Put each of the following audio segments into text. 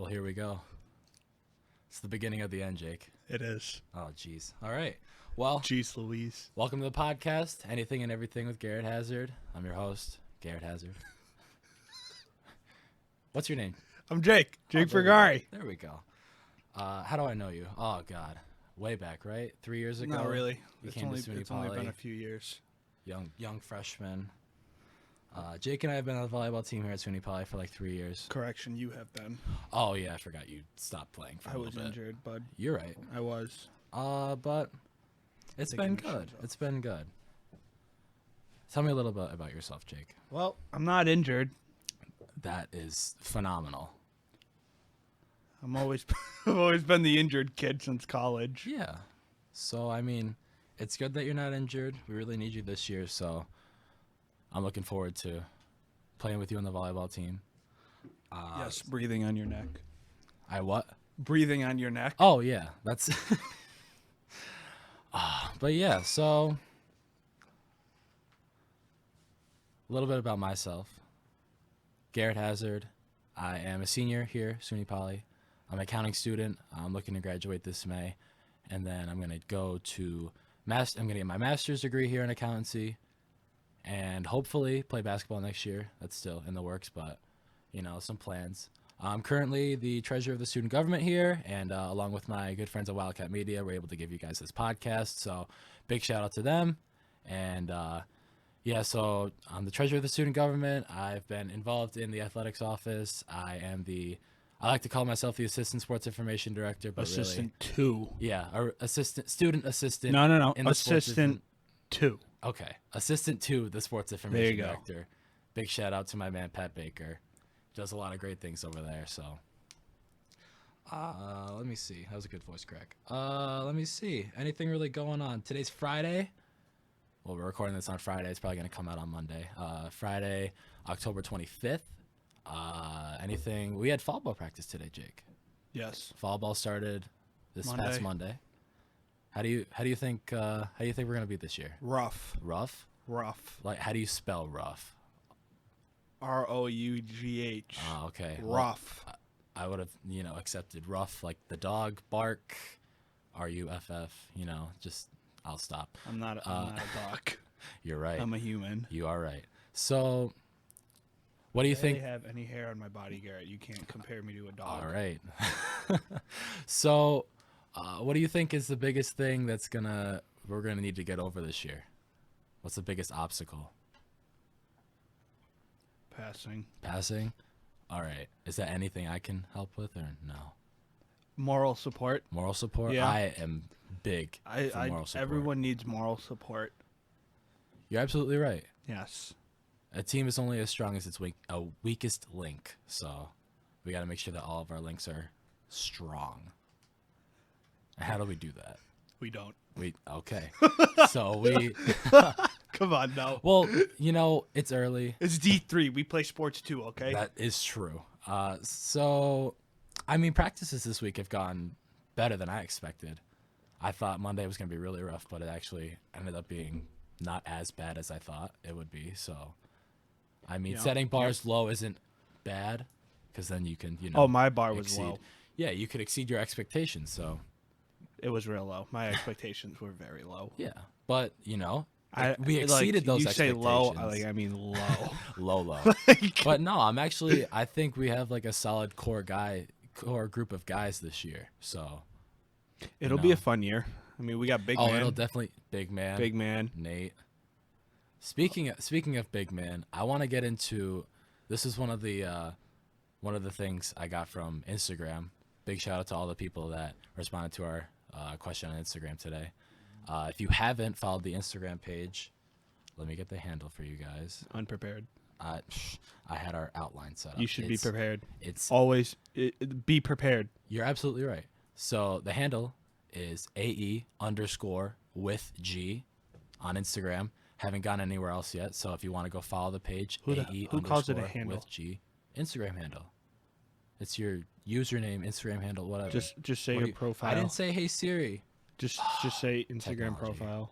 Well, here we go. It's the beginning of the end, Jake. It is. Oh, jeez. All right. Well, Jeez Louise. welcome to the podcast, Anything and Everything with Garrett Hazard. I'm your host, Garrett Hazard. What's your name? I'm Jake. Jake there we Vergari. go. There we go. How do I know you? Oh, God. Way back, right? 3 years ago? Not really. You It's came only, to SUNY it's only Poly. been a few years. Young freshman. Jake and I have been on the volleyball team here at SUNY Poly for like 3 years. Correction, you have been. Oh, yeah. I forgot you stopped playing for a I little was bit. injured, bud. You're right. I was. But it's Taking been the good. shoes off. It's been good. Tell me a little bit about yourself, Jake. Well, I'm not injured. That is phenomenal. I've always been the injured kid since college. Yeah. So, I mean, it's good that you're not injured. We really need you this year, so I'm looking forward to playing with you on the volleyball team. Yes, breathing on your neck. I what? Breathing on your neck. Oh, yeah. That's... But yeah, so... A little bit about myself. Garrett Hazard. I am a senior here, SUNY Poly. I'm an accounting student. I'm looking to graduate this May. And then I'm going to go to... I'm going to get my master's degree here in accountancy. And hopefully play basketball next year. That's still in the works, but, you know, some plans. I'm currently the treasurer of the student government here, and along with my good friends at Wildcat Media, we're able to give you guys this podcast. So big shout out to them. And yeah, so I'm the treasurer of the student government. I've been involved in the athletics office. I like to call myself the assistant sports information director, but Assistant really, 2. yeah, or student assistant. No. in the sports Assistant 2. Okay, assistant to the sports There information you go. director. Big shout out to my man Pat Baker. Does a lot of great things over there. So, let me see. That was a good voice crack. Let me see. Anything really going on? Today's Friday. Well, we're recording this on Friday. It's probably gonna come out on Monday. Friday, October 25th. Anything? We had fall ball practice today, Jake. Yes. Fall ball started this Monday. past Monday. How do you think we're gonna be this year? Rough. Rough? Rough. How do you spell rough? Rough. Oh, okay. Well, Rough. I would have, accepted rough, like the dog bark, RUFF, just I'll stop. I'm not a dog. You're right. I'm a human. You are right. So, what do you I think? have any hair on my body, Garrett. You can't compare me to a dog. All right. So, what do you think is the biggest thing we're gonna need to get over this year? What's the biggest obstacle? Passing? All right. Is that anything I can help with or no? Moral support. Moral support? Yeah. I am big for moral support. Everyone needs moral support. You're absolutely right. Yes. A team is only as strong as its weakest link. So we got to make sure that all of our links are strong. And how do we do that? We don't. Okay. So we... Come on, no. Well, it's early. It's D3. We play sports too, okay? That is true. So, I mean, practices this week have gone better than I expected. I thought Monday was going to be really rough, but it actually ended up being not as bad as I thought it would be. So, I mean, setting bars low isn't bad because then you can, Oh, my bar was exceed. low. Yeah, you could exceed your expectations. So, It was real low. My expectations were very low. yeah. But, we exceeded those you expectations. say low, I mean low. Low. But no, I think we have like a solid core group of guys this year. So It'll be a fun year. I mean, we got big man. It'll definitely big man. Nate. Speaking of big man, I want to get into this is one of the things I got from Instagram. Big shout out to all the people that responded to our question on Instagram today. If you haven't followed the Instagram page, let me get the handle for you guys. Unprepared. I had our outline set up. You should be prepared. It's Always be prepared. You're absolutely right. So the handle is AE_with G on Instagram. Haven't gone anywhere else yet. So if you want to go follow the page, Who calls it a handle? with G, Instagram handle. It's your username, Instagram handle, whatever. Just say What do your you- profile. I didn't say hey Siri. Just say Instagram Technology. profile.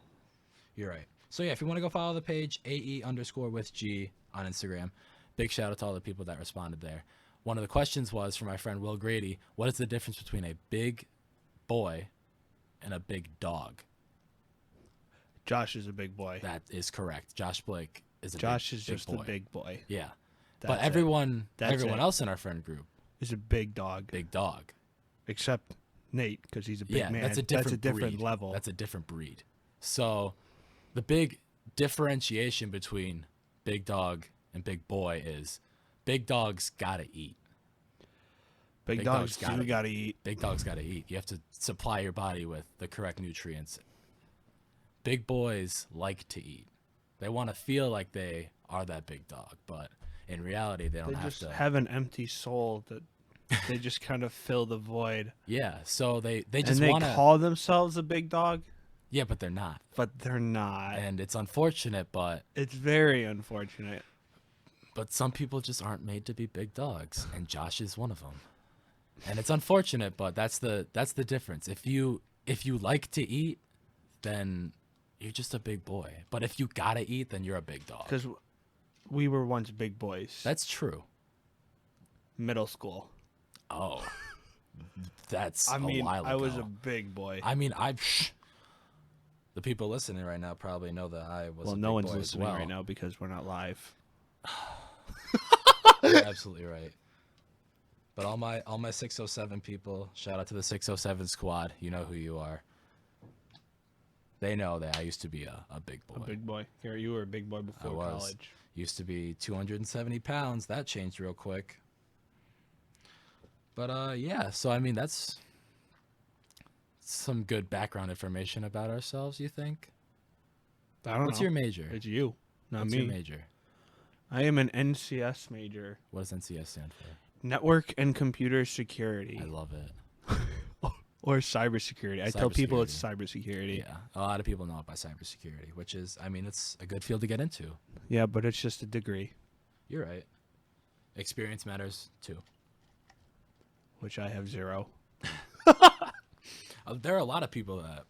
You're right. So yeah, if you want to go follow the page, AE_with G on Instagram. Big shout out to all the people that responded there. one of the questions was for my friend Will Grady, what is the difference between a big boy and a big dog? Josh is a big boy. That is correct. Josh Blake is a Josh big, is just big a boy. big boy. Yeah. That's But it. everyone That's it. else in our friend group, Is a big dog, big dog. except Nate because he's a big Yeah, man. that's a different breed. level. That's a different breed. So the big differentiation between big dog and big boy is big dogs gotta eat. big big dogs dogs do gotta eat. Big dogs gotta eat. You have to supply your body with the correct nutrients. Big boys like to eat. They want to feel like they are that big dog, but in reality, they don't They have just to. have an empty soul that they just kind of fill the void. Yeah, so they And just they want to. call themselves a big dog, Yeah, but they're not, but they're not. and it's unfortunate, It's very unfortunate. but some people just aren't made to be big dogs, and Josh is one of them. And it's unfortunate, but that's the difference. If you like to eat, then you're just a big boy. But if you gotta eat, then you're a big dog. Because we were once big boys. That's true. Middle school. Oh, that's I mean, a while ago. I was a big boy. I mean, the people listening right now probably know that I was. Well, a no big one's boy as listening well. right now because we're not live. You're absolutely right. But all my 607 people, shout out to the 607 squad. You know who you are. They know that I used to be a big boy. A big boy. Here, you were a big boy before was. college. Used to be 270 pounds. That changed real quick. But yeah, so I mean that's some good background information about ourselves, you think? I don't What's know. your major? It's you, not What's me. your major? I am an NCS major. What does NCS stand for? Network and Computer Security. I love it. Or cybersecurity. I tell people it's cybersecurity. Yeah, a lot of people know it by cybersecurity, which is, I mean, it's a good field to get into. Yeah, but it's just a degree, You're right. Experience matters too. which I have zero. There are a lot of people that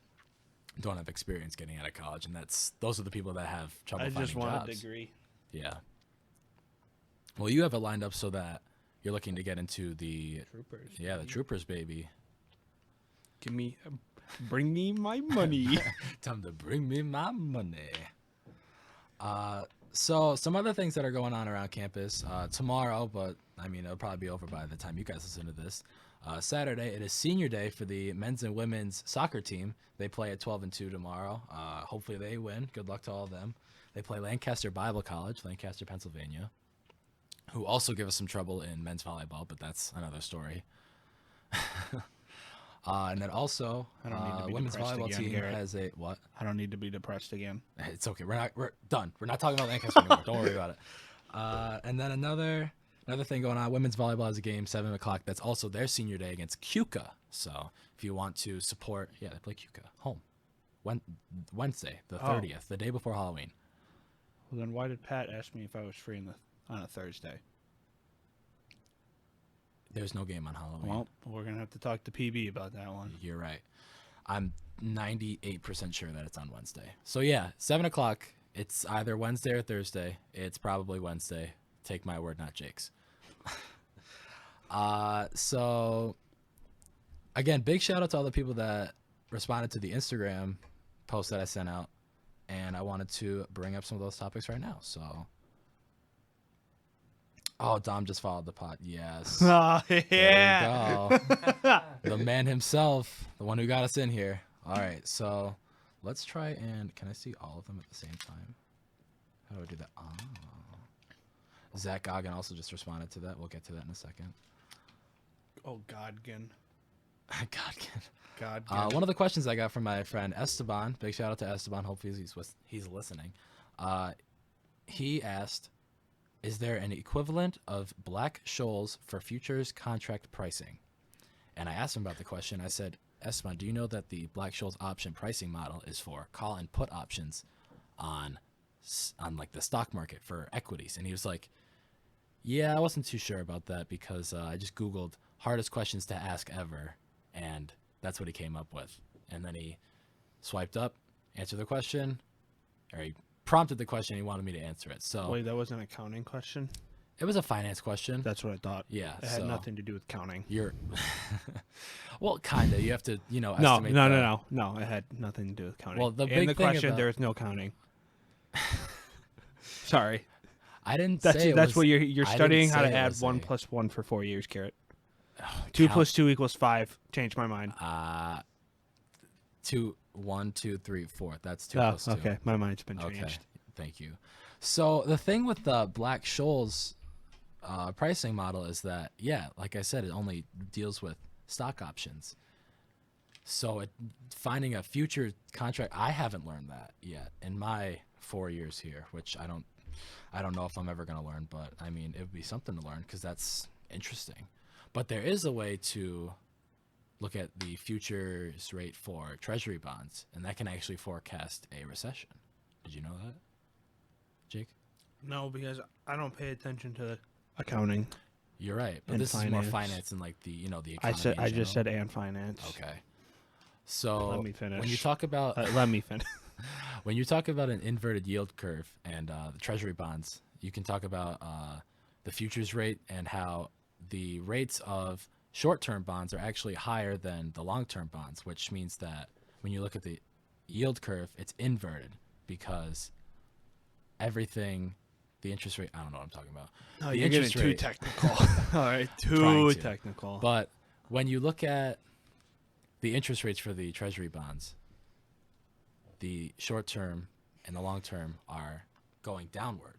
don't have experience getting out of college, and those are the people that have trouble I finding just want jobs. a degree. Yeah. Well, you have it lined up so that you're looking to get into the Troopers. the troopers, baby. Bring me my money. Time to bring me my money. So some other things that are going on around campus tomorrow, but I mean it'll probably be over by the time you guys listen to this. Saturday, it is senior day for the men's and women's soccer team. They play at 12 and 2 tomorrow. Hopefully they win. Good luck to all of them. They play Lancaster Bible College, Lancaster, Pennsylvania, who also give us some trouble in men's volleyball, but that's another story. And then also, I don't need to be women's depressed volleyball again, team Garrett. has a what? I don't need to be depressed again. It's okay. We're done. We're not talking about Lancaster anymore. Don't worry about it. And then another thing going on. Women's volleyball has a game 7 o'clock. That's also their senior day against Cuca. So if you want to support, they play Cuca home. Wednesday, the 30th, the day before Halloween. Well, then why did Pat ask me if I was free on a Thursday? There's no game on Halloween. Well, we're going to have to talk to PB about that one. You're right. I'm 98% sure that it's on Wednesday. So yeah, 7 o'clock. It's either Wednesday or Thursday. It's probably Wednesday. Take my word, not Jake's. So again, big shout out to all the people that responded to the Instagram post that I sent out, and I wanted to bring up some of those topics right now. So, Dom just followed the pod. Yes. Oh, There yeah. we go. The man himself, the one who got us in here. All right, so let's try and can I see all of them at the same time? How do I do that? Zach Goggin also just responded to that. We'll get to that in a second. Oh, Godkin. Goggin. Godkin. One of the questions I got from my friend Esteban, big shout out to Esteban, hopefully he's listening. He asked, is there an equivalent of Black-Scholes for futures contract pricing? And I asked him about the question. I said, Esteban, do you know that the Black-Scholes option pricing model is for call and put options on like the stock market for equities? And he was like, yeah, I wasn't too sure about that because I just Googled hardest questions to ask ever, and that's what he came up with. And then he swiped up, answered the question, or he prompted the question, he wanted me to answer it. So Wait, that was an accounting question? It was a finance question. That's what I thought. Yeah, It had so nothing to do with counting. you're well, kind of. You have to, No, estimate no. It had nothing to do with counting. Well, the in big the thing question, about- there is no counting. Sorry. I didn't That's say it that's was, what you're I didn't studying how say to it add was 1 a- plus 1 for 4 years, Carrot. oh, 2 count- plus 2 equals 5. Changed my mind. 2, 1, 2, 3, 4. That's 2 Oh, plus 2. okay. My mind's been Okay, changed. thank you. So the thing with the Black Scholes pricing model is that, like I said, it only deals with stock options. So finding a future contract, I haven't learned that yet in my 4 years here, which I don't know if I'm ever going to learn, but I mean, it would be something to learn because that's interesting. But there is a way to look at the futures rate for treasury bonds, and that can actually forecast a recession. Did you know that, Jake? No, because I don't pay attention to accounting. You're right, but And this is more finance. finance and like the the economy. I in just general. said and finance. Okay. So Let me finish. when you talk about Let me finish. when you talk about an inverted yield curve and the treasury bonds, you can talk about the futures rate and how the rates of short-term bonds are actually higher than the long-term bonds, which means that when you look at the yield curve, it's inverted because everything, the interest rate, I don't know what I'm talking about. No, The you're getting interest too rate- technical. All right, Trying too to. technical. But when you look at the interest rates for the treasury bonds, the short term and the long term are going downward.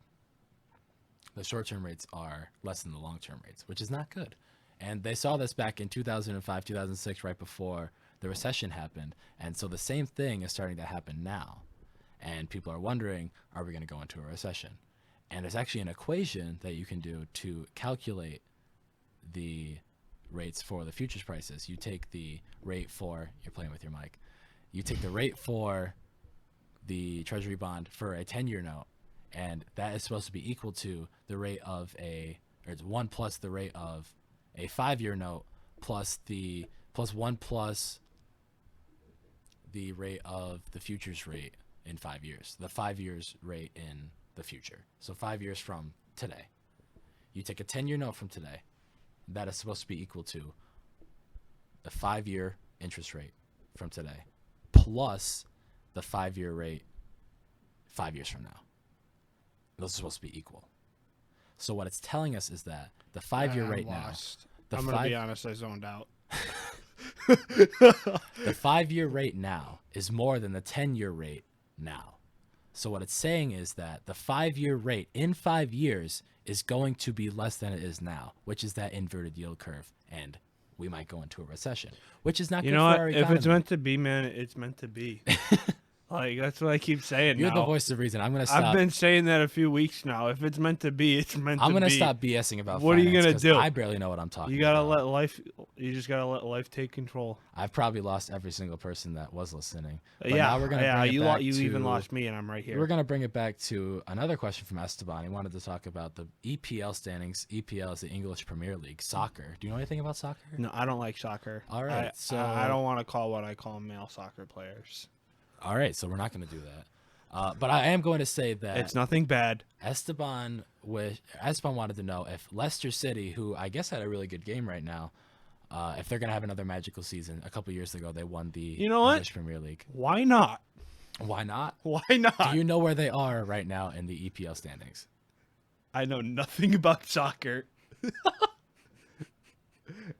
The short term rates are less than the long term rates, which is not good. And they saw this back in 2005, 2006, right before the recession happened. And so the same thing is starting to happen now. And people are wondering, are we going to go into a recession? And there's actually an equation that you can do to calculate the rates for the futures prices. You take the rate for, you're playing with your mic, you take the rate for the treasury bond for a 10-year note, and that is supposed to be equal to the rate of or it's 1 plus the rate of a 5-year note plus 1 plus the rate of the futures rate in 5 years, the 5 years rate in the future. So 5 years from today. You take a 10-year note from today, that is supposed to be equal to the 5-year interest rate from today plus the 5-year rate 5 years from now. Those are supposed to be equal. So what it's telling us is that the 5-year rate now, the I'm going to be 5 honest, I zoned out. the 5-year rate now is more than the 10-year rate now. So what it's saying is that the 5-year rate in 5 years is going to be less than it is now, which is that inverted yield curve, and we might go into a recession, which is not You good know for what? our If economy. it's meant to be, man, it's meant to be. Like, that's what I keep saying You're now. the voice of reason. I'm gonna stop. I've been saying that a few weeks now. If it's meant to be, it's meant I'm to gonna be. stop BSing about. What are you finance gonna 'cause do? I barely know what I'm talking. You gotta about. let life. You just gotta let life take control. I've probably lost every single person that was listening. But Yeah, now we're gonna bring it you back you even to- lost me, and I'm right here. We're gonna bring it back to another question from Esteban. He wanted to talk about the EPL standings. EPL is the English Premier League soccer. Do you know anything about soccer? No, I don't like soccer. All right, I so- don't want to call what I call male soccer players. All right, so we're not gonna do that. But I am going to say that It's nothing bad. Esteban wanted to know if Leicester City, who I guess had a really good game right now, if they're gonna have another magical season. A couple years ago, they won the You know what? English Premier League. Why not? Why not? Why not? Do you know where they are right now in the EPL standings? I know nothing about soccer.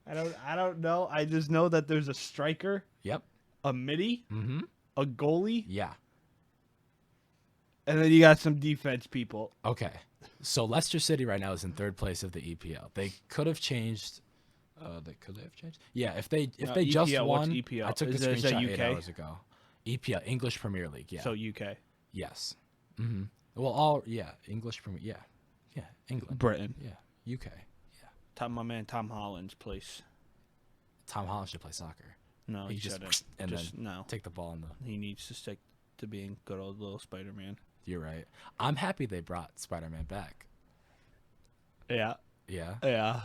I don't know. I just know that there's a striker, Yep. a midi, Mm-hmm. a goalie, Yeah. and then you got some defense people. Okay. So Leicester City right now is in third place of the EPL. They could have changed. Could they have changed? Yeah. If they just EPL, what's won, EPL? I took a Is that screenshot 8 UK? hours ago. EPL, English Premier League. Yeah. So UK, yes. Mm-hmm. Well, English Premier. Yeah. England. Britain. Yeah. UK. My man Tom Holland's place. Tom Holland should play soccer. No, He he just- shouldn't. and Just then no. Take the ball in the. He needs to stick to being good old little Spider-Man. You're right. I'm happy they brought Spider-Man back. Yeah. Yeah. Yeah.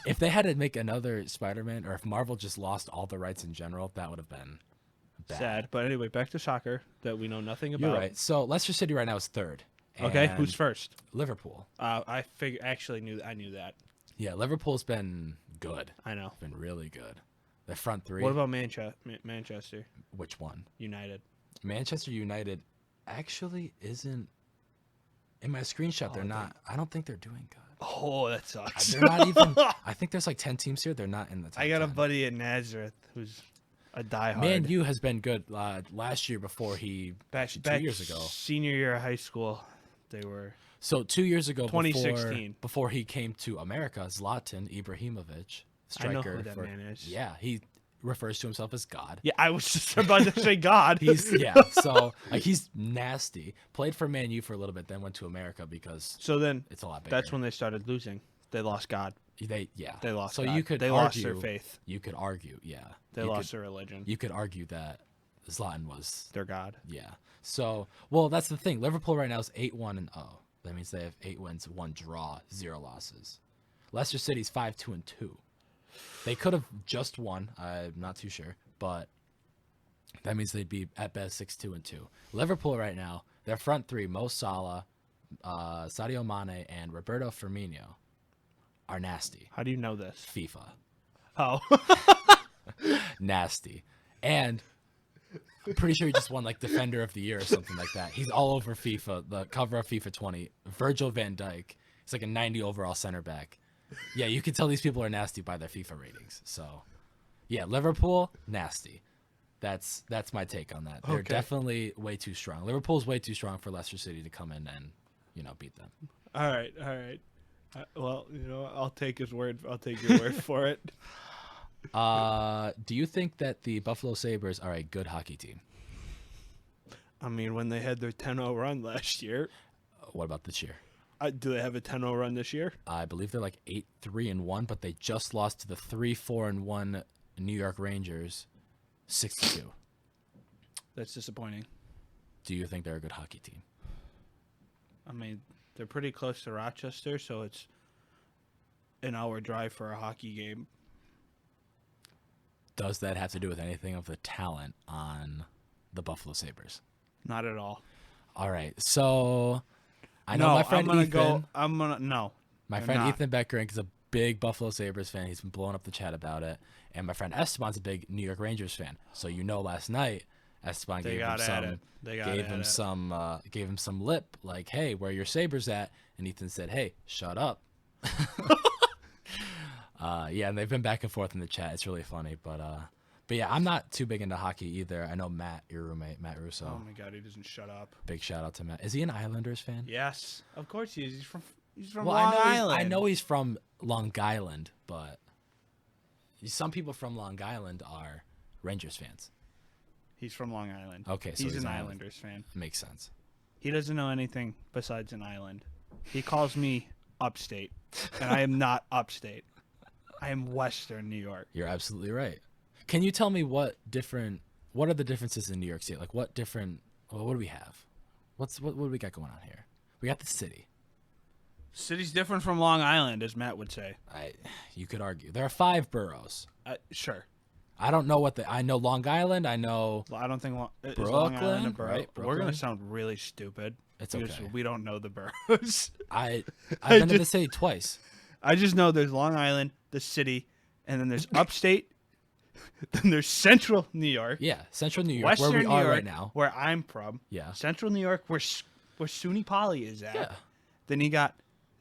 If they had to make another Spider-Man, or if Marvel just lost all the rights in general, that would have been bad. Sad. But anyway, back to soccer that we know nothing about. You're right. So Leicester City right now is third Okay, And who's first? Liverpool. I knew that. Yeah, Liverpool's been good. I know. Been really good. The front three. What about Manchester Which one? United? Manchester United actually isn't in my screenshot. They're they- not. I don't think they're doing good. Oh, that sucks. They're not even. I think there's like 10 teams here. They're not in the top I got a 10. buddy at Nazareth who's a diehard. Man U has been good last year before he. back, actually, back 2 years ago. senior year of high school, they were. So 2 years ago, 2016. before he came to America, Zlatan Ibrahimovic, striker. I know who that man is. Yeah, he refers to himself as God. Yeah, I was just about to say God. So like he's nasty. Played for Man U for a little bit, then went to America because So then it's a lot bigger. that's when they started losing. They lost God. They They lost. So God. you could they argue, lost their faith. You could argue, yeah. They you lost could, their religion. You could argue that Zlatan was Their God. yeah. So well, that's the thing. Liverpool right now is 8-1-0. That means they have 8 wins, 1 draw, 0 losses. Leicester City's 5-2-2. They could have just won. I'm not too sure, but that means they'd be at best 6-2-2. Liverpool right now, their front three: Mo Salah, Sadio Mane, and Roberto Firmino, are nasty. How do you know this? FIFA, Oh. nasty, and I'm pretty sure he just won like Defender of the Year or something like that. He's all over FIFA, the cover of FIFA 20. Virgil van Dijk. He's like a 90 overall center back. Yeah, you can tell these people are nasty by their FIFA ratings. So, yeah, Liverpool, nasty. That's my take on that. They're Okay. definitely way too strong. Liverpool's way too strong for Leicester City to come in and, beat them. All right. Well, I'll take his word. I'll take your word for it. Do you think that the Buffalo Sabres are a good hockey team? I mean, when they had their 10-0 run last year, What about this year? do they have a 10-0 run this year? I believe they're like 8-3-1, but they just lost to the 3-4-1 New York Rangers, 6-2. That's disappointing. Do you think they're a good hockey team? I mean, they're pretty close to Rochester, so it's an hour drive for a hockey game. Does that have to do with anything of the talent on the Buffalo Sabres? Not at all. All right, so I know my friend Ethan. My they're friend not. Ethan Beckering is a big Buffalo Sabres fan. He's been blowing up the chat about it, and my friend Esteban's a big New York Rangers fan. So last night Esteban They gave him got at some. it. They got Gave at him it. gave him some lip, like, "Hey, where are your Sabres at?" And Ethan said, "Hey, shut up." Yeah, and they've been back and forth in the chat. It's really funny, but yeah, I'm not too big into hockey either. I know Matt, your roommate, Matt Russo. Oh my God, he doesn't shut up. Big shout out to Matt. Is he an Islanders fan? Yes, of course he is. He's from Well, Long Island. I know he's from Long Island, but some people from Long Island are Rangers fans. He's from Long Island. Okay, so he's he's an an island. Islanders fan. Makes sense. He doesn't know anything besides an island. He calls me upstate, and I am not upstate. I am Western New York. You're absolutely right. Can you tell me what are the differences in New York State? Like what do we have? What do we got going on here? We got the city. City's different from Long Island, as Matt would say. You could argue. There are 5 boroughs. Sure. I don't know I know Long Island, I know Well, I don't think is Long Brooklyn, Island a borough? right? We're Brooklyn? gonna sound really stupid. It's because okay. we don't know the boroughs. I've been to the city twice. I just know there's Long Island, the city, and then there's upstate. Then there's Central New York. Yeah, Central New York, Western where we New are York, right now. where I'm from. Yeah. Central New York, where SUNY Poly is at. Yeah. Then you got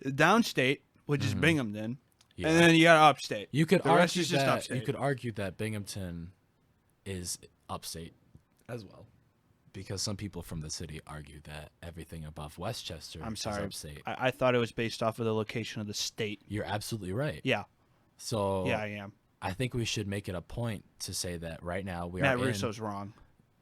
downstate, which is Binghamton, Yeah. and then you got upstate. You could The rest argue is just that upstate. Binghamton is upstate as well, because some people from the city argue that everything above Westchester I'm is sorry. upstate. I thought it was based off of the location of the state. You're absolutely right. Yeah. So Yeah, I am. I think we should make it a point to say that right now we Matt are Russo's wrong.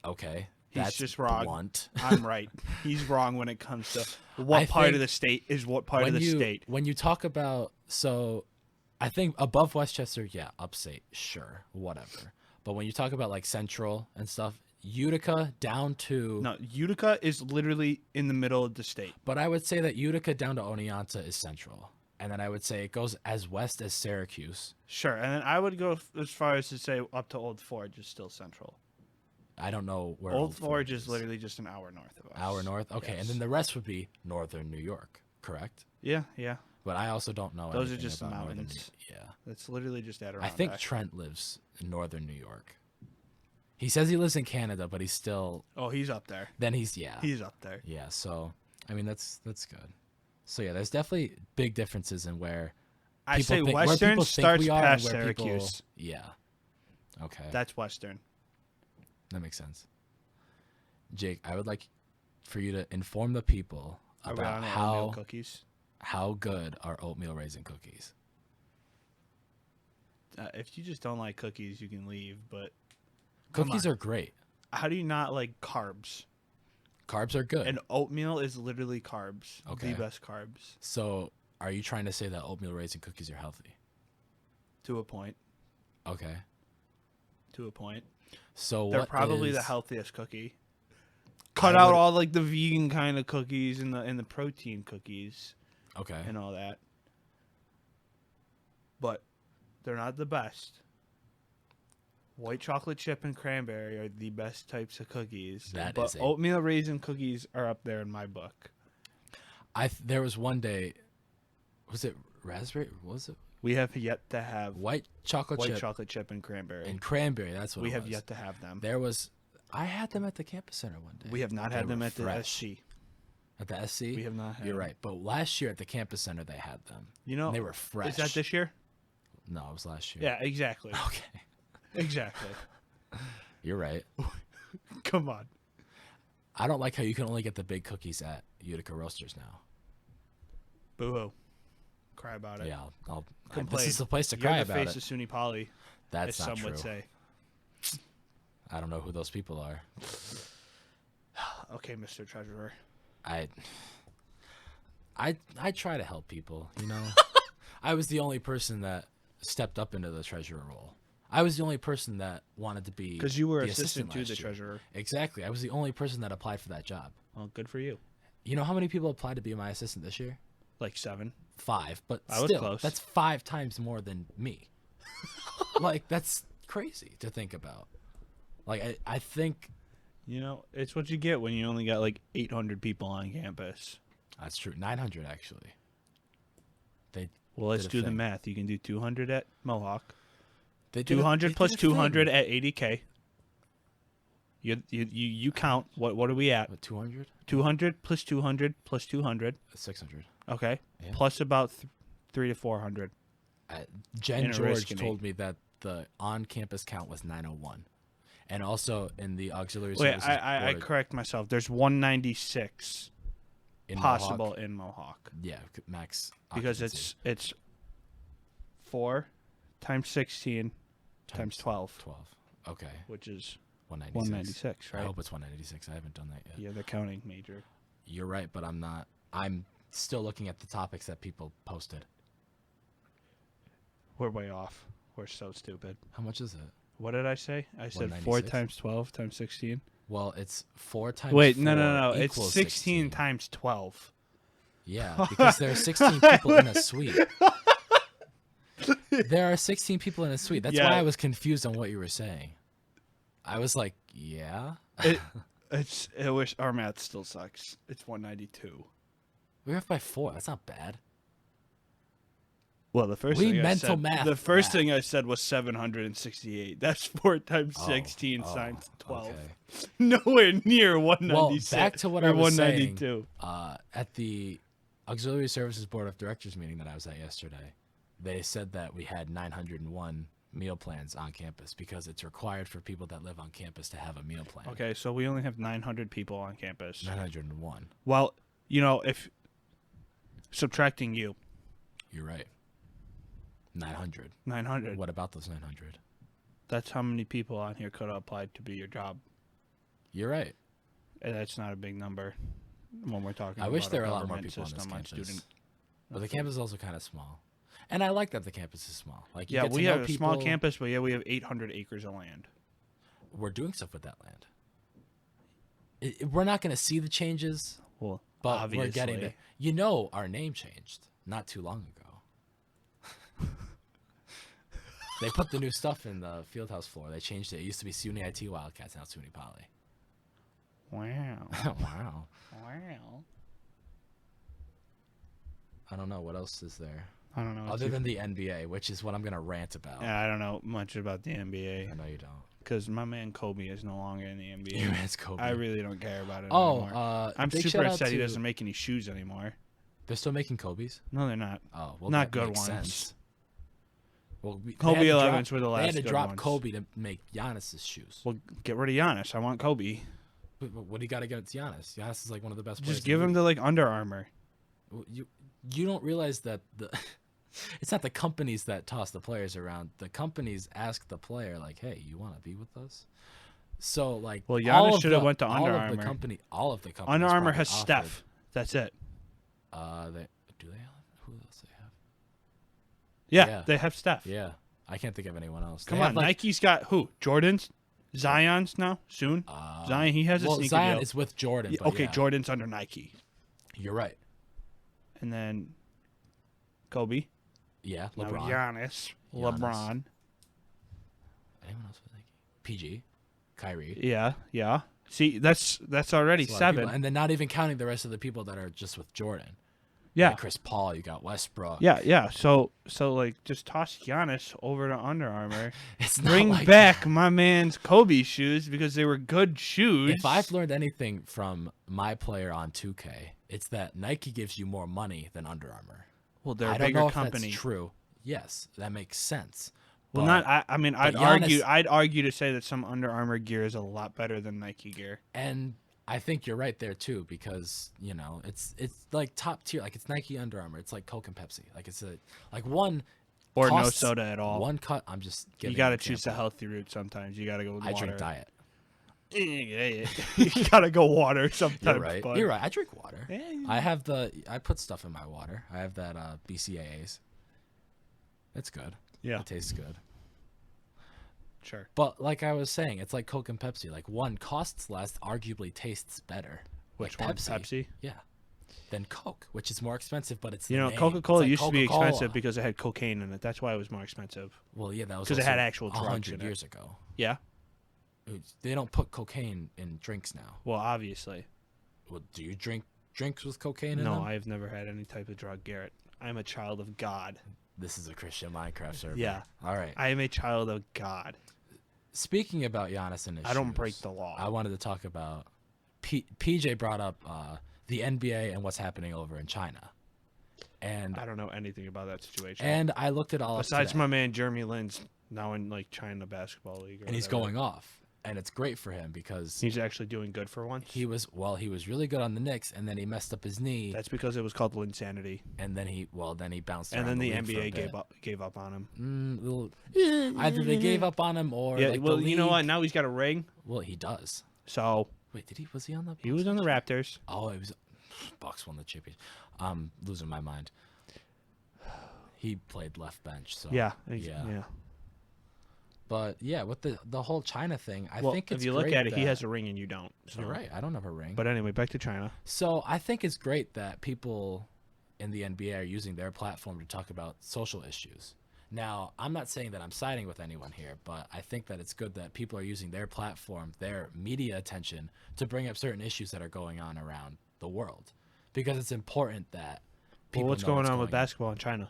okay. He's That's just wrong. blunt. I'm right. He's wrong when it comes to what part think of the state is what part of the state. When you talk about, so I think above Westchester, yeah, upstate, sure, whatever. But when you talk about like Central and stuff, Utica down to No, Utica is literally in the middle of the state. But I would say that Utica down to Oneonta is central. And then I would say it goes as west as Syracuse. Sure, and then I would go as far as to say up to Old Forge is still central. I don't know where Old Forge is literally just an hour north of us. Hour north. Okay, Yes. and then the rest would be northern New York, correct? Yeah, yeah. But I also don't know. Those are anything just the about northern mountains. New- Yeah, It's literally just Adirondack. I think Trent lives in northern New York. He says he lives in Canada, but he's still. Oh, he's up there. Then he's yeah. He's up there. Yeah, so I mean that's good. So yeah, there's definitely big differences in where I people say think, where Western people think starts we are past and where people- Syracuse. yeah. Okay, That's Western. that makes sense. Jake, I would like for you to inform the people about Around oatmeal how cookies. good are oatmeal raisin cookies. If you just don't like cookies, you can leave. But Come Cookies on. are great. how do you not like carbs? Carbs are good. And oatmeal is literally carbs. Okay. The best carbs. So, are you trying to say that oatmeal raisin cookies are healthy? To a point. Okay. To a point. So They're what probably the is- healthiest cookie. Cut I out would- all like the vegan kind of cookies and the protein cookies Okay. and all that. But they're not the best. White chocolate chip and cranberry are the best types of cookies. That but is a- oatmeal raisin cookies are up there in my book. There was one day, was it raspberry? What was it We have yet to have white chocolate white chip chocolate chip and cranberry. and cranberry? That's what We it have was. yet to have them. There was. I had them at the campus center one day. We have not They had them were at the fresh. SC. At the SC. We have not had You're them. right, but last year at the campus center they had them. You know, And they were fresh. is that this year? No, it was last year. Yeah, exactly. Okay. Exactly. You're right. Come on. I don't like how you can only get the big cookies at Utica Roasters now. Boo hoo. Cry about it. Yeah, I'll Complain. this is the place to You're cry the about face it. of SUNY Poly, That's as not some true. would say. I don't know who those people are. Okay, Mr. Treasurer. I try to help people, you know. I was the only person that stepped up into the treasurer role. I was the only person that wanted to be Because you were the assistant to last the year. treasurer. Exactly. I was the only person that applied for that job. Well, good for you. You know how many people applied to be my assistant this year? Like 7. 5, but I was still, close. that's 5 times more than me. Like, that's crazy to think about. Like, I think You know, it's what you get when you only got like 800 people on campus. that's true. 900 actually. Well, let's Did a do the thing. math. You can do 200 at Mohawk. They did a- 200 they plus did a thing. 200 at 80K. You count. What are we at? What, 200? 200 plus 200 plus 200. 600. Okay. Yeah. Plus about 3 to 400. Jen In a George Oriskany. told me that the on-campus count was 901, and also in the auxiliary Wait, services I board correct myself. There's 196 in possible Mohawk, in Mohawk yeah, max because occupancy. it's 4 times 16 times 12, 12. Okay, which is 196. 196, I right? hope it's 196. I haven't done that yet. You're the counting major. You're right, but I'm not. I'm still looking at the topics that people posted. We're way off. We're so stupid. How much is it? What did I say? I said 4 196? times 12 times 16. Well, it's 4 times. Wait, 4 no. It's equals 16 times 12. Yeah, because there are 16 people in a suite. There are 16 people in a suite. That's Yeah. why I was confused on what you were saying. I was like, yeah. I wish our math still sucks. It's 192. We're off by 4. That's not bad. Well, the first We thing mental I said, math the first that. thing I said was 768. That's 4 times Oh, 16 oh, times 12. okay. Nowhere near 196. Well, back to what or I was 192. saying. At the Auxiliary Services Board of Directors meeting that I was at yesterday, they said that we had 901 meal plans on campus because it's required for people that live on campus to have a meal plan. Okay, so we only have 900 people on campus. 901. Well, you know, if subtracting you, You're right. 900. 900. What about those 900? That's how many people on here could have applied to be your job. You're right. And that's not a big number when we're talking I about wish there were a lot more government people on this system campus. student. But the campus is also kind of small. And I like that the campus is small. Like, you Yeah, get to we know have a small people. campus, but yeah, we have 800 acres of land. We're doing stuff with that land. We're not going to see the changes, Well, but obviously. we're getting there. You know, our name changed not too long ago. They put the new stuff in the fieldhouse floor. They changed it. It used to be SUNY IT Wildcats, now it's SUNY Poly. Wow. Wow. Wow. I don't know what else is there I don't know. other than the NBA, which is what I'm gonna rant about. Yeah, I don't know much about the NBA I know you don't. because my man Kobe is no longer in the NBA. Your man's Kobe. I really don't care about it Oh, anymore. I'm big super shout out upset he to- doesn't make any shoes anymore. They're still making Kobe's. No, they're not. Oh, well, Not that good makes ones. sense. Well, Kobe they had to 11s were the They last had to good drop ones. Kobe to make Giannis's shoes. Well, get rid of Giannis. I want Kobe. What do you got against Giannis? Giannis is like one of the best players. Just give him the like Under Armour. You don't realize that the it's not the companies that toss the players around. The companies ask the player like, "Hey, you want to be with us?" So like, Well, all Giannis of should have the- went to all Under of Armour. The company, all of the companies. Under Armour probably has offered- Steph. That's it. Do they have who else they have? Yeah, Yeah. they have Steph. Yeah, I can't think of anyone else. Come They on, have, like, Nike's got who? Jordans, Zion's now soon. Zion, he has a well, sneaker Zion deal. is with Jordan. Yeah, But okay, yeah, Jordan's under Nike, you're right. and then Kobe. Yeah, Now LeBron. Giannis. Giannis. LeBron. Anyone else with Nike? PG, Kyrie. Yeah. See, that's already That's a lot of people. 7. And then not even counting the rest of the people that are just with Jordan. Yeah. Like Chris Paul, you got Westbrook. Yeah. So like, just toss Giannis over to Under Armour. It's not Bring like back my man's Kobe shoes because they were good shoes. If I've learned anything from my player on 2K, it's that Nike gives you more money than Under Armour. well, they're I a don't bigger know if company. that's true. Yes, that makes sense. Well, But- not. I mean, I'd Giannis- argue to say that some Under Armour gear is a lot better than Nike gear. And I think you're right there too, because it's like top tier. Like it's Nike, Under Armour. It's like Coke and Pepsi. Like it's one Or costs- no soda at all. One cut. I'm just giving You got to an choose the example. healthy route sometimes. You got to go with I water. drink diet. You got to go water sometimes. You're right. bud. You're right. I drink water. Yeah. I put stuff in my water. I have that BCAAs. It's good. Yeah, It tastes good. sure. But like I was saying, it's like Coke and Pepsi. Like one costs less, arguably tastes better. Which Like one? Pepsi? Yeah. Than Coke, which is more expensive, but it's You the know, name. Coca-Cola It's like used to be Coca-Cola. expensive because it had cocaine in it. That's why it was more expensive. Well, yeah, that was 'Cause it had also actual drugs 100 in it. years ago. Yeah. They don't put cocaine in drinks now. Well, obviously. Well, do you drink drinks with cocaine in No, them? I've never had any type of drug, Garrett. I'm a child of God. This is a Christian Minecraft server. Yeah. All right. I am a child of God. Speaking about Giannis and his I don't shoes, break the law. I wanted to talk about PJ brought up the NBA and what's happening over in China, and I don't know anything about that situation. I looked it all up Besides today, my man Jeremy Lin's now in like China basketball league. Or and he's whatever. going off, and it's great for him because He's actually doing good for once. he was really good on the Knicks, and then he messed up his knee, That's because it was called Linsanity. and then he bounced And around then the league for a NBA bit. gave up on him. Either they gave up on him or Yeah, like, well, the you know what? league- Now he's got a ring. Well, he does. So Wait, was he on the? he was on the Raptors. Oh, it was Bucks won the championship. I'm losing my mind. He played left bench, so Yeah. yeah. But yeah, with the whole China thing, I Well, think it's if you look great at it, he that- has a ring and you don't. So. You're right. I don't have a ring. But anyway, back to China. So I think it's great that people in the NBA are using their platform to talk about social issues. Now, I'm not saying that I'm siding with anyone here, but I think that it's good that people are using their platform, their media attention, to bring up certain issues that are going on around the world, because it's important that people. Well, what's know going on with on. basketball in China?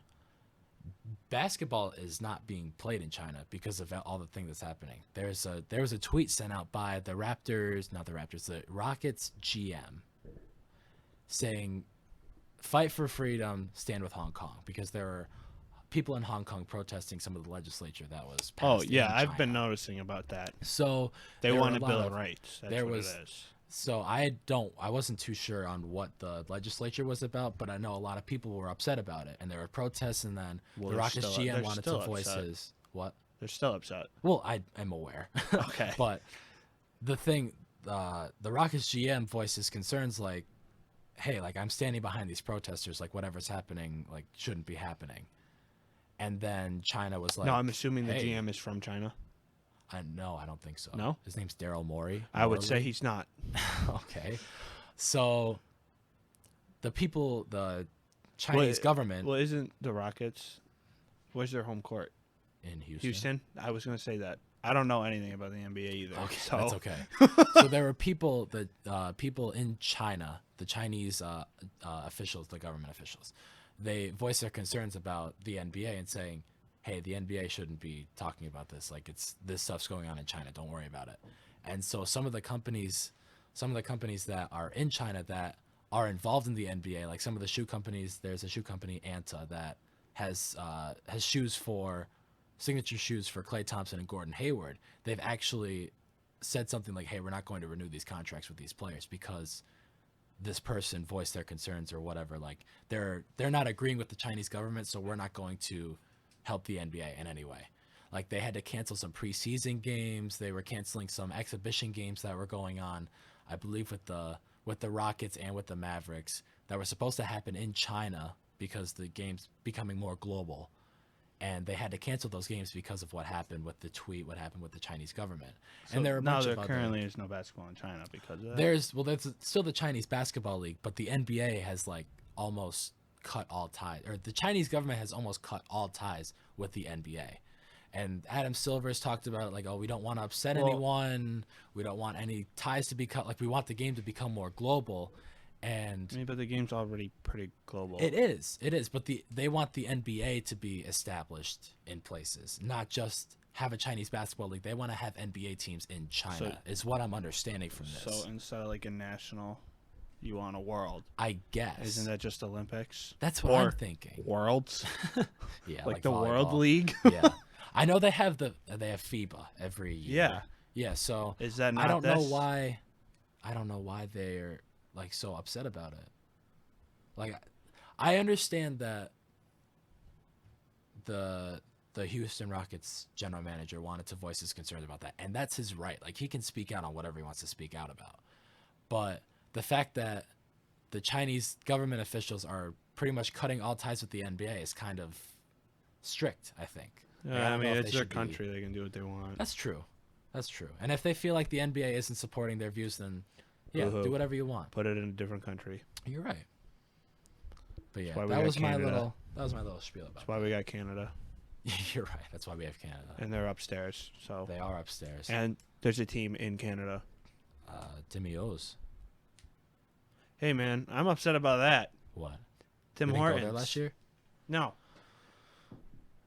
Basketball is not being played in China because of all the things that's happening. There was a tweet sent out by the Rockets GM, saying, "Fight for freedom, stand with Hong Kong," because there are people in Hong Kong protesting some of the legislature that was Oh passed. yeah, in I've been China. noticing about that. So They there were want a a lot bill of- of rights. That's there what was- it is. So I wasn't too sure on what the legislature was about, but I know a lot of people were upset about it, and there were protests, and then Well, the they're Rockets still- GM they're wanted to still voice upset. his what? They're still upset. Well, I am aware. Okay. But the thing, the Rockets GM voiced his concerns like, hey, like I'm standing behind these protesters, like whatever's happening, like shouldn't be happening. And then China was like, no, I'm assuming the hey. GM is from China. No, I don't think so. No? His name's Daryl Morey. I would say Morley. he's not. Okay. So the Chinese government, Well, isn't the Rockets? Where's their home court? in Houston. Houston. I was gonna say that. I don't know anything about the NBA either. Okay, so that's okay. So there were people that people in China, the Chinese officials, the government officials, they voiced their concerns about the NBA and saying, "Hey, the NBA shouldn't be talking about this. Like, this stuff's going on in China. Don't worry about it." And so some of the companies that are in China that are involved in the NBA, like some of the shoe companies, there's a shoe company Anta that has signature shoes for Klay Thompson and Gordon Hayward. They've actually said something like, "Hey, we're not going to renew these contracts with these players because this person voiced their concerns or whatever. Like they're not agreeing with the Chinese government, so we're not going to help the NBA in any way." Like they had to cancel some preseason games. They were canceling some exhibition games that were going on, I believe with the Rockets and with the Mavericks that were supposed to happen in China because the game's becoming more global. And they had to cancel those games because of what happened with the tweet, what happened with the Chinese government. So and there are a bunch now of there other, currently is no basketball in China because of that. there's still the Chinese basketball league, but the NBA has like almost cut all ties, or the Chinese government has almost cut all ties with the NBA. And Adam Silver's talked about like, oh, we don't want to upset anyone, we don't want any ties to be cut, like we want the game to become more global. And I mean, but the game's already pretty global. it is, but they want the NBA to be established in places, not just have a Chinese basketball league. They want to have NBA teams in China, is what I'm understanding from this. So instead of like a national, you want a world. I guess. Isn't that just Olympics? That's what I'm thinking. Worlds? Yeah, like the World volleyball. League? Yeah, I know they have FIBA every year. Yeah. So Is that not I don't this? know why. I don't know why they're like so upset about it. Like, I understand that the Houston Rockets general manager wanted to voice his concerns about that, and that's his right. Like, he can speak out on whatever he wants to speak out about. But the fact that the Chinese government officials are pretty much cutting all ties with the NBA is kind of strict, I think. Like, Yeah, I don't know mean, if it's they their should be- country. They can do what they want. That's true. And if they feel like the NBA isn't supporting their views, then yeah, Boo-hoo. do whatever you want. Put it in a different country. You're right. But yeah, why we that got was my Canada. little spiel about That's why we got Canada. it. You're right. That's why we have Canada. And they're upstairs. So They are upstairs. And there's a team in Canada. Timmy O's. Hey, man, I'm upset about that. What? Tim You didn't go there Hortons. last year? No.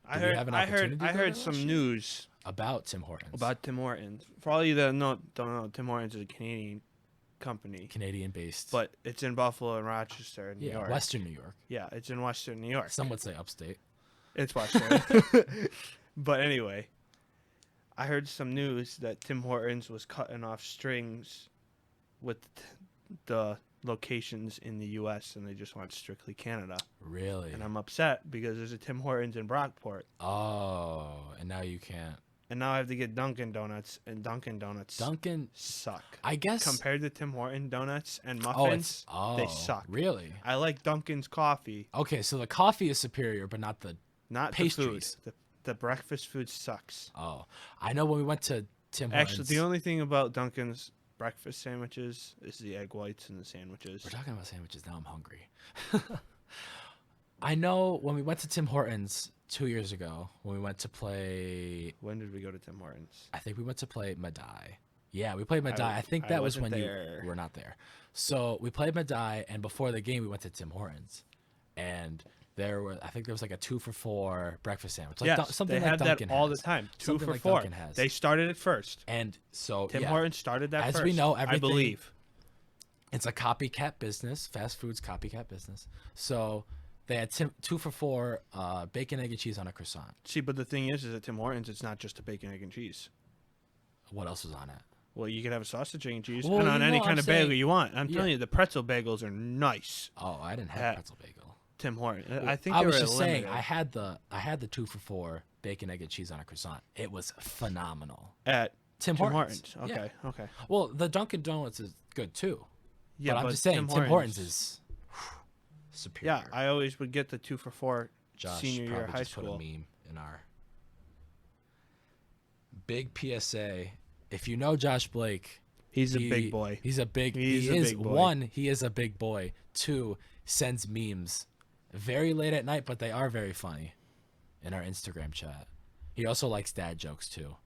I Did you have an opportunity to go I there heard last some year? news About Tim Hortons. about Tim Hortons. For all you that don't know, Tim Hortons is a Canadian company, Canadian-based. but it's in Buffalo and Rochester, New York. Western New York. Yeah, it's in Western New York. Some would say upstate. It's Western. But anyway, I heard some news that Tim Hortons was cutting off strings with the locations in the U.S. and they just want strictly Canada. Really? And I'm upset because there's a Tim Hortons in Brockport. Oh, and now you can't. And now I have to get Dunkin' Donuts, and Dunkin' Donuts Dunkin', suck. I guess. Compared to Tim Horton donuts and Oh, muffins, they suck. Really? I like Dunkin's coffee, Okay, so the coffee is superior, but not the. not Pastries. the food. The breakfast food sucks. Oh, I know when we went to Tim Hortons. Actually, the only thing about Dunkin's breakfast sandwiches is the egg whites in the sandwiches. We're talking about sandwiches. Now I'm hungry. I know when we went to Tim Hortons 2 years ago, when we went to play, When did we go to Tim Hortons? I think we went to play Madai. Yeah, we played Madai. I, was- think I that was wasn't when there. you were not there. So we played Madai, and before the game, we went to Tim Hortons, and I think there was like a 2-for-4 breakfast sandwich, like Yes, something they like have Dunkin' that all has. the time. 2 Something for like 4. Dunkin' has. They started it first. And so Tim yeah, Hortons started that As first. we know, I everything- believe. it's a copycat business. Fast food's copycat business. So they had 2-for-4 bacon, egg, and cheese on a croissant. See, but the thing is at Tim Hortons, it's not just a bacon, egg, and cheese. What else was on it? Well, you can have a sausage, egg, and cheese, Well, and on you any know, kind I'm of bagel saying- you want. I'm Yeah. telling you, the pretzel bagels are nice. Oh, I didn't have Yeah. pretzel bagel. Tim Hortons. I think I they was were just saying, limited I had the 2-for-4 bacon, egg, and cheese on a croissant. It was phenomenal. at Tim Tim Hortons. Hortons. Yeah. Okay, okay. Well, the Dunkin' Donuts is good too. Yeah, but I'm just saying, Tim Hortons is superior. Yeah, I always would get the 2-for-4 Josh senior year probably of high just school. put a meme in our big PSA. If you know Josh Blake, He's a big boy. He's a big. He's he a is big boy. 1. He is a big boy. 2, sends memes very late at night, but they are very funny in our Instagram chat. He also likes dad jokes too.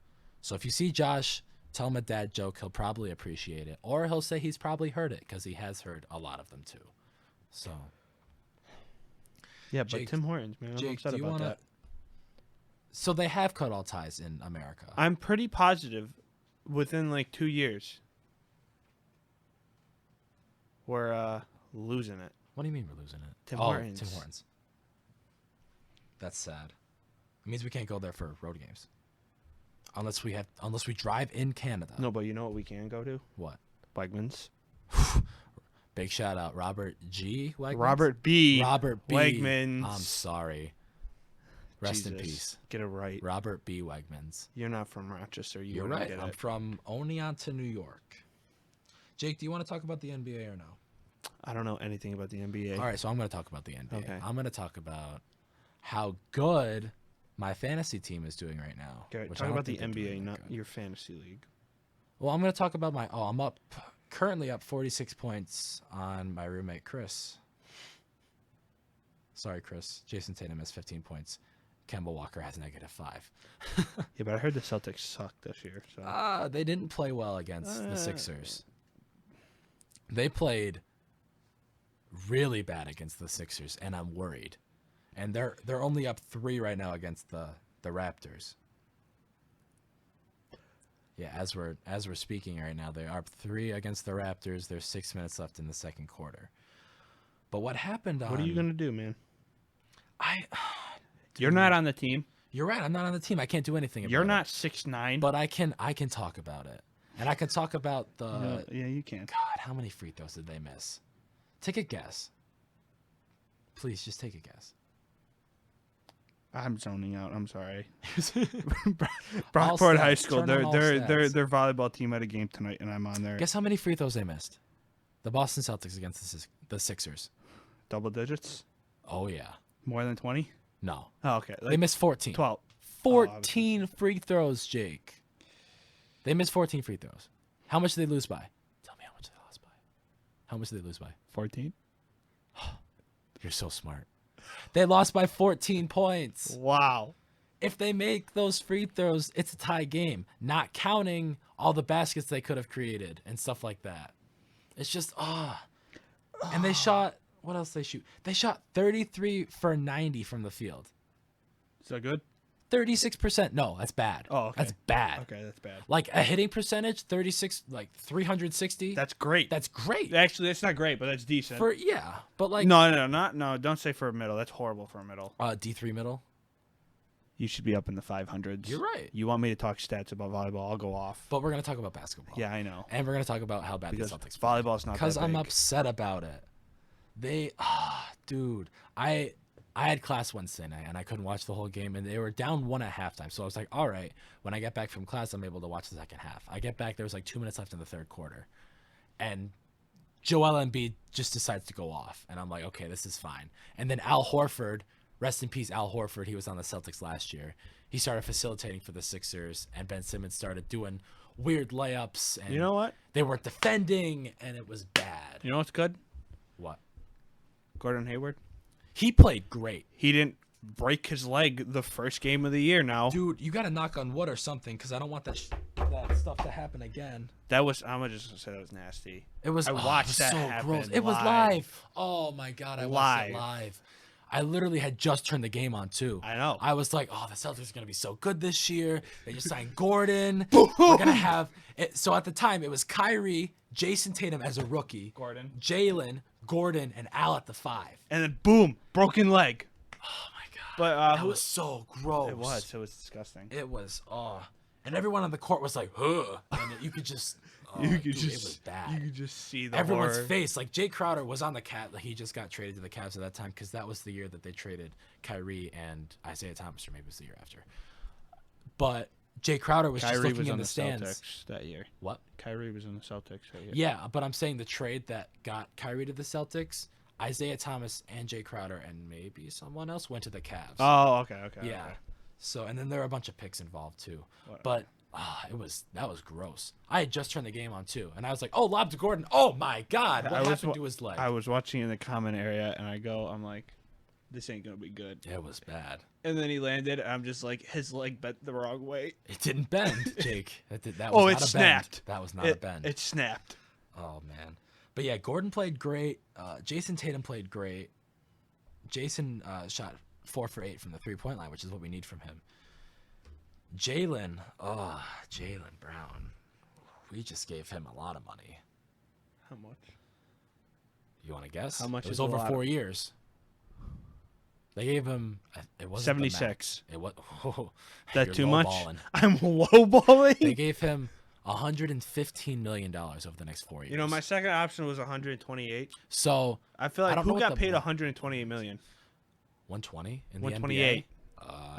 So if you see Josh, tell him a dad joke. He'll probably appreciate it. Or he'll say he's probably heard it because he has heard a lot of them too. So. Yeah, but Jake- Tim Hortons, man, I'm Jake, upset do you about wanna- that. So they have cut all ties in America. I'm pretty positive within like 2 years we're losing it. What do you mean we're losing it? Tim oh, Hortons. Tim Hortons. That's sad. It means we can't go there for road games. Unless we drive in Canada. No, but you know what we can go to? What? Wegmans. Big shout out Robert G. Wegmans? Robert B. Robert B. Wegmans. I'm sorry. Rest in Jesus. peace. Get it right. Robert B. Wegmans. You're not from Rochester. You You're wouldn't right. get I'm it. from Oneonta, New York. Jake, do you want to talk about the NBA or no? I don't know anything about the NBA. All right, so I'm going to talk about the NBA. Okay. I'm going to talk about how good my fantasy team is doing right now. Garrett, which talk I don't about the think they're NBA, doing that not good. your fantasy league. Well, I'm going to talk about I'm currently up 46 points on my roommate, Chris. Sorry, Chris. Jason Tatum has 15 points. Kemba Walker has -5. Yeah, but I heard the Celtics suck this year. So They didn't play well against the Sixers. They played really bad against the Sixers, and I'm worried. And they're only up 3 right now against the Raptors. Yeah, as we're speaking right now, they are up 3 against the Raptors. There's 6 minutes left in the second quarter. But what happened on what are you gonna do, man? You're You're not on the team. You're right. I'm not on the team. I can't do anything about it. You're not 6'9". But I can talk about it. And I can talk about the yeah, you can. God, how many free throws did they miss? Take a guess. Please, just take a guess. I'm zoning out. I'm sorry. All Brockport stats. High School. Turn on all stats. Their volleyball team had a game tonight, and I'm on there. Guess how many free throws they missed? The Boston Celtics against the Sixers. Double digits. Oh, yeah. More than 20. No. Oh, okay. They missed 14. 12. 14 free throws, Jake. They missed 14 free throws. How much did they lose by? Tell me how much they lost by. How much did they lose by? 14. You're so smart. They lost by 14 points. Wow. If they make those free throws, it's a tie game, not counting all the baskets they could have created and stuff like that. It's just, And they shot, what else they shoot? They shot 33 for 90 from the field. Is that good? 36%. No, that's bad. Oh, okay. That's bad. Okay, that's bad. Like a hitting percentage, 36, like 360. That's great. That's great. Actually, that's not great, but that's decent. But like No, don't say for a middle. That's horrible for a middle. D3 middle. You should be up in the 500s. You're right. You want me to talk stats about volleyball? I'll go off. But we're gonna talk about basketball. Yeah, I know. And we're gonna talk about how bad Because the Celtics volleyball's not that because I'm big. upset about it. Dude, I had class Wednesday night and I couldn't watch the whole game and they were down 1 at halftime. So I was like, all right, when I get back from class, I'm able to watch the second half. I get back, there was like 2 minutes left in the third quarter, and Joel Embiid just decides to go off, and I'm like, okay, this is fine. And then Al Horford, rest in peace, Al Horford. He was on the Celtics last year. He started facilitating for the Sixers, and Ben Simmons started doing weird layups. And You know what? they weren't defending, and it was bad. You know what's good? What? Gordon Hayward. He played great. He didn't break his leg the first game of the year now. Dude, you got to knock on wood or something, because I don't want that stuff to happen again. That was, I'm just going to say that was nasty. It was, I watched it was that so happen gross. It was live. live. Oh, my God. I watched it Live. live. I literally had just turned the game on, too. I know. I was like, oh, the Celtics are going to be so good this year. They just signed Gordon. We're going to have it. So at the time, it was Kyrie, Jason Tatum as a rookie, Gordon. Jalen, Gordon, and Al at the 5. And then boom, broken leg. Oh, my God. But That was so gross. it was disgusting. It was, and everyone on the court was like, huh. And you could just, you could dude, just it was bad. You could just see the Everyone's horror. face. Like Jay Crowder was on the Cavs. Like, he just got traded to the Cavs at that time because that was the year that they traded Kyrie and Isaiah Thomas, or maybe it was the year after. But Jay Crowder was just Kyrie looking was in on the the stands. Celtics that year. What? Kyrie was in the Celtics that year. Yeah, but I'm saying the trade that got Kyrie to the Celtics, Isaiah Thomas and Jay Crowder and maybe someone else went to the Cavs. Oh, okay. Yeah. Okay. So, and then there were a bunch of picks involved too. Whatever. But that was gross. I had just turned the game on too, and I was like, "Oh, lob to Gordon! Oh my God, what happened to his leg?" I was watching in the comment area, and I'm like, this ain't gonna be good. It was bad. And then he landed. And I'm just like, his leg bent the wrong way. It didn't bend, Jake. That was Oh, not it a bend. snapped. That was not a bend. It snapped. Oh man. But yeah, Gordon played great. Jason Tatum played great. Jason shot 4 for 8 from the 3-point line, which is what we need from him. Jaylen Brown. We just gave him a lot of money. How much? You want to guess? How much It was is a over lot? 4 years. They gave him. It wasn't 76. The max. It was. Oh, That you're too much? lowballing. I'm lowballing. They gave him $115 million over the next 4 years. You know, my second option was 128. So I feel I like don't know who what got the- paid 128 million? 120 in the 128. NBA.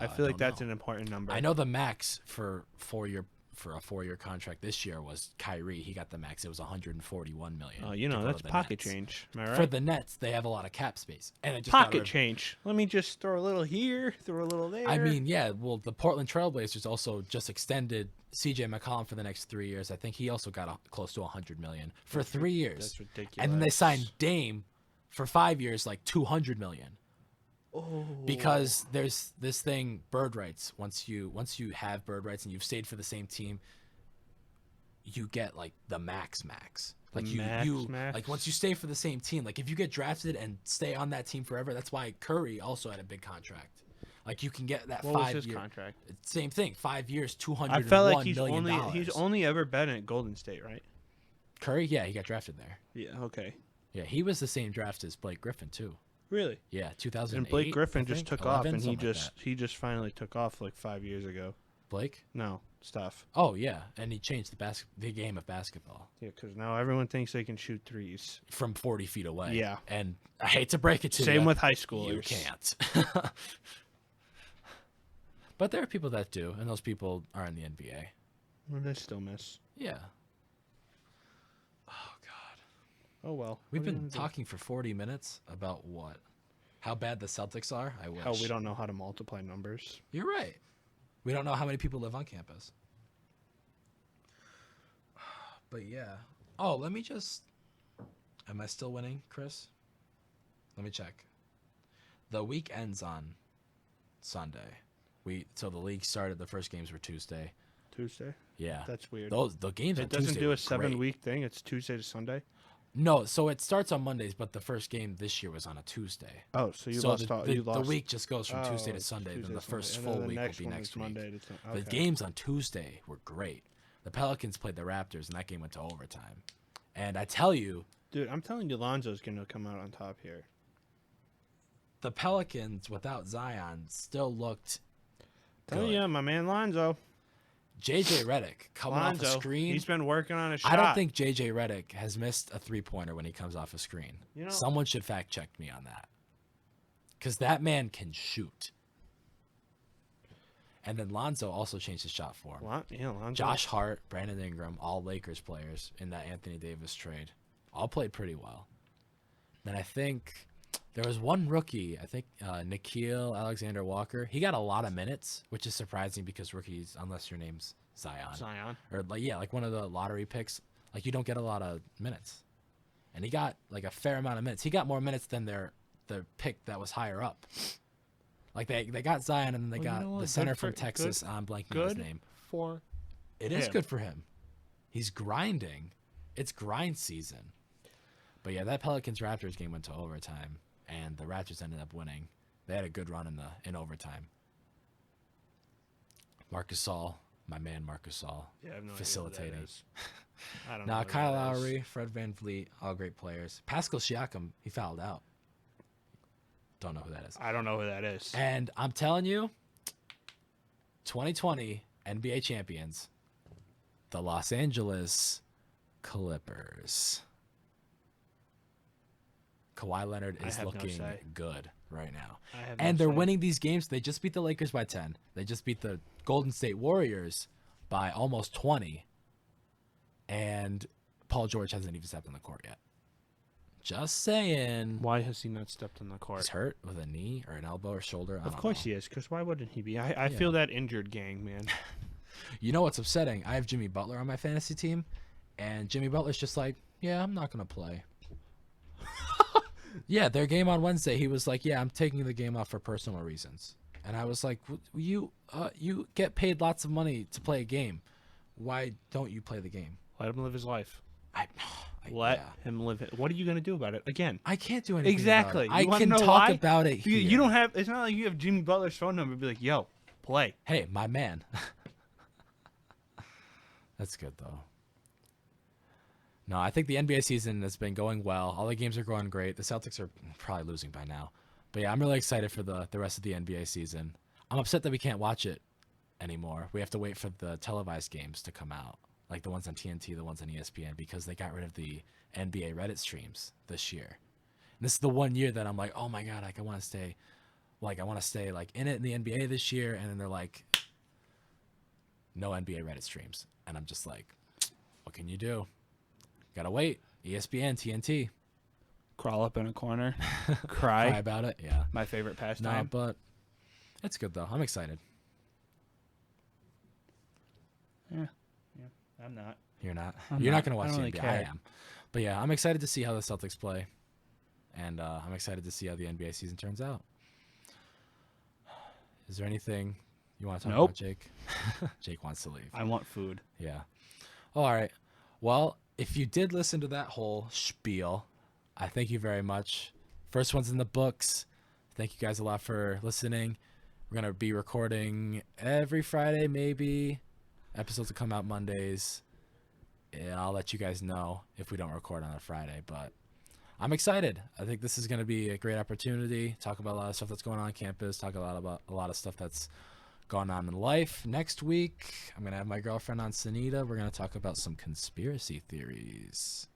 I feel like don't that's know. an important number. I know the max for a 4-year contract this year was Kyrie. He got the max. It was 141 million. Oh, you to know, go that's to the pocket Nets. change. Am I right? For the Nets, they have a lot of cap space, and it just got pocket rid- change. Let me just throw a little here, throw a little there. I mean, yeah. Well, the Portland Trailblazers also just extended C.J. McCollum for the next 3 years. I think he also got close to 100 million for 3 years. that's ridiculous. And then they signed Dame for 5 years, like 200 million. Oh. Because there's this thing, bird rights. Once you have bird rights and you've stayed for the same team, you get like the max. Like max. like once you stay for the same team, like if you get drafted and stay on that team forever, that's why Curry also had a big contract. Like you can get that What was 5 his year contract? same thing, 5 years, $201 I felt like million. he's only ever been at Golden State, right? Curry, yeah, he got drafted there. Yeah. Okay. Yeah, he was the same draft as Blake Griffin too. Really? Yeah, 2008. And Blake Griffin I just think, took 11, off, and something like that. he just finally took off like 5 years ago. Blake. No, Steph. Oh yeah, and he changed the game of basketball Yeah, because now everyone thinks they can shoot threes. from 40 feet away. Yeah. and I hate to break it to you. Same with high schoolers. You can't. But there are people that do, and those people are in the NBA. Well, they still miss. Yeah. Oh God. Oh well. We've What are you been gonna do? talking for 40 minutes about what? How bad the Celtics are? I wish. How we don't know how to multiply numbers. You're right. We don't know how many people live on campus. But yeah. Oh, let me just... Am I still winning, Chris? Let me check. The week ends on Sunday. So the league started, the first games were Tuesday. Tuesday. Yeah. That's weird. The games on It doesn't Tuesday do were a 7 great. week thing. It's Tuesday to Sunday. No, so it starts on Mondays, but the first game this year was on a Tuesday. Oh, so you so lost. the week just goes from Oh, Tuesday to it's Sunday, Tuesday then the to Sunday. first And full then the week next will be one next is week. Monday to The okay. games on Tuesday were great. The Pelicans played the Raptors, and that game went to overtime. And I tell you, Dude, I'm telling you, Lonzo's gonna come out on top here. the Pelicans without Zion still looked Tell good. you, my man Lonzo. JJ Redick coming off a Lonzo. screen. He's been working on a shot. I don't think JJ Redick has missed a 3-pointer when he comes off a screen. You know- Someone should fact check me on that. Because that man can shoot. And then Lonzo also changed his shot form. Lonzo. Josh Hart, Brandon Ingram, all Lakers players in that Anthony Davis trade, all played pretty well. Then I think there was one rookie, I think Nikhil Alexander Walker. He got a lot of minutes, which is surprising because rookies, unless your name's Zion. Or like one of the lottery picks, like you don't get a lot of minutes. And he got like a fair amount of minutes. He got more minutes than the pick that was higher up. Like they got Zion, and then they Well, you got know what? the Good center for- from Texas. I'm blanking on his Good name. for It is him. good for him. He's grinding. It's grind season. But yeah, that Pelicans Raptors game went to overtime, and the Raptors ended up winning. They had a good run in overtime. Marcus Saul, my man Marcus Saul, Yeah, I have no idea who that facilitating. is. I don't Now know. who Kyle that is. Lowry, Fred VanVleet, all great players. Pascal Siakam, he fouled out. Don't know who that is. I don't know who that is. And I'm telling you, 2020 NBA champions, the Los Angeles Clippers. Kawhi Leonard I is have no looking say. good right now. I have And no they're say. winning these games. They just beat the Lakers by 10. They just beat the Golden State Warriors by almost 20. And Paul George hasn't even stepped on the court yet. Just saying. Why has he not stepped on the court? He's hurt with a knee or an elbow or shoulder. Of course he is, because why wouldn't he be? I Yeah. feel that injured gang, man. You know what's upsetting? I have Jimmy Butler on my fantasy team, and Jimmy Butler's just like, yeah, I'm not going to play. Yeah, their game on Wednesday, he was like, "Yeah, I'm taking the game off for personal reasons." And I was like, You get paid lots of money to play a game. Why don't you play the game?" Let him live his life. I, Let yeah. him live it. What are you gonna do about it? Again, I can't do anything exactly. about it. You I wanna can know talk why? about it here. You don't have. It's not like you have Jimmy Butler's phone number. Be like, yo, play. Hey, my man. That's good though. No, I think the NBA season has been going well. All the games are going great. The Celtics are probably losing by now. But yeah, I'm really excited for the rest of the NBA season. I'm upset that we can't watch it anymore. We have to wait for the televised games to come out, like the ones on TNT, the ones on ESPN, because they got rid of the NBA Reddit streams this year. And this is the one year that I'm like, oh my god, like I want to stay like in it in the NBA this year. And then they're like, no NBA Reddit streams, and I'm just like, what can you do? Gotta wait. ESPN, TNT. Crawl up in a corner, Cry cry. about it. Yeah. My favorite No, pastime. but it's good though. I'm excited. I'm not. You're not. I'm You're not. not gonna I watch don't the really NBA. care. I am. But yeah, I'm excited to see how the Celtics play, and I'm excited to see how the NBA season turns out. Is there anything you want to talk Nope. about, Jake? Jake wants to leave. I want food. Yeah. All right. Well, if you did listen to that whole spiel, I thank you very much. First one's in the books. Thank you guys a lot for listening. We're going to be recording every Friday, maybe. Episodes will come out Mondays. And I'll let you guys know if we don't record on a Friday. But I'm excited. I think this is going to be a great opportunity. Talk about a lot of stuff that's going on campus. Talk about a lot of stuff that's going on in life. Next week, I'm going to have my girlfriend on, Sunita. We're going to talk about some conspiracy theories.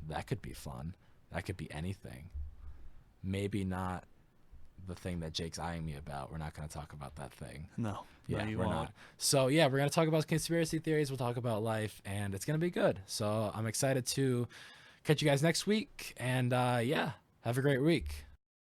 That could be fun. That could be anything. Maybe not the thing that Jake's eyeing me about. We're not going to talk about that thing. No. Yeah, you we're won't. not. So, yeah, we're going to talk about conspiracy theories. We'll talk about life, and it's going to be good. So, I'm excited to catch you guys next week. And, yeah, have a great week.